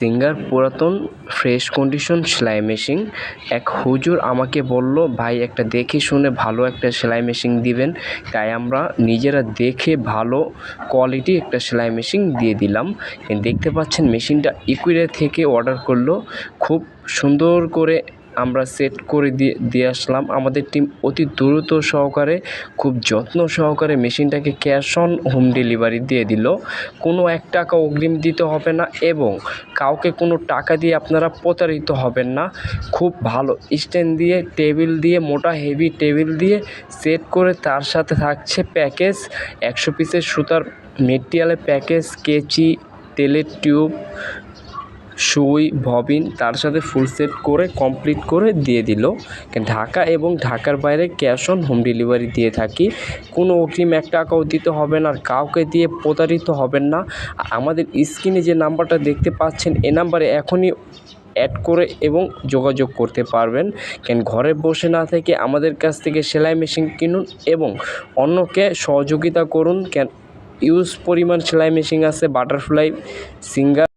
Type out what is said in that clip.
Singer পুরাতন fresh condition সেলাই machine. এক হুজুর আমাকে বলল, ভাই একটা দেখে শুনে ভালো একটা সেলাই মেশিন দিবেন। তাই আমরা নিজেরা দেখে ভালো কোয়ালিটি একটা সেলাই মেশিন দিয়ে দিলাম। দেখতে পাচ্ছেন মেশিনটা ইকুইরে থেকে অর্ডার করলো। খুব সুন্দর করে আমরা সেট করে দিয়ে আসলাম। আমাদের টিম অতি দ্রুত সহকারে খুব যত্ন সহকারে মেশিনটাকে ক্যাশ অন হোম ডেলিভারি দিয়ে দিল। কোনো 1 টাকা অগ্রিম দিতে হবে না এবং কাউকে কোনো টাকা দিয়ে আপনারা প্রতারিত হবেন না। খুব ভালো স্ট্যান্ড দিয়ে, টেবিল দিয়ে, মোটা হেভি টেবিল দিয়ে সেট করে তার সাথে থাকছে প্যাকেজ 100 পিসের সুতার মেটেরিয়ালের প্যাকেজ, কেচি, তেলের টিউব, সুই, ববিন তার সাথে ফুল সেট করে কমপ্লিট করে দিয়ে দিল। ঢাকা এবং ঢাকার বাইরে ক্যাশ অন হোম ডেলিভারি দিয়ে থাকি। কোনো অগ্রিম 1 টাকাও দিতে হবে না, আর কাউকে দিয়ে প্রতারিত হবেন না। আমাদের স্ক্রিনে যে নাম্বারটা দেখতে পাচ্ছেন এ নাম্বারে এখনই অ্যাড করে এবং যোগাযোগ করতে পারবেন। ঘরে বসে না থেকে আমাদের কাছ থেকে সেলাই মেশিন কিনুন এবং অন্যকে সহযোগিতা করুন। ইউজ পরিমাণ সেলাই মেশিন আছে বাটারফ্লাই, সিঙ্গার।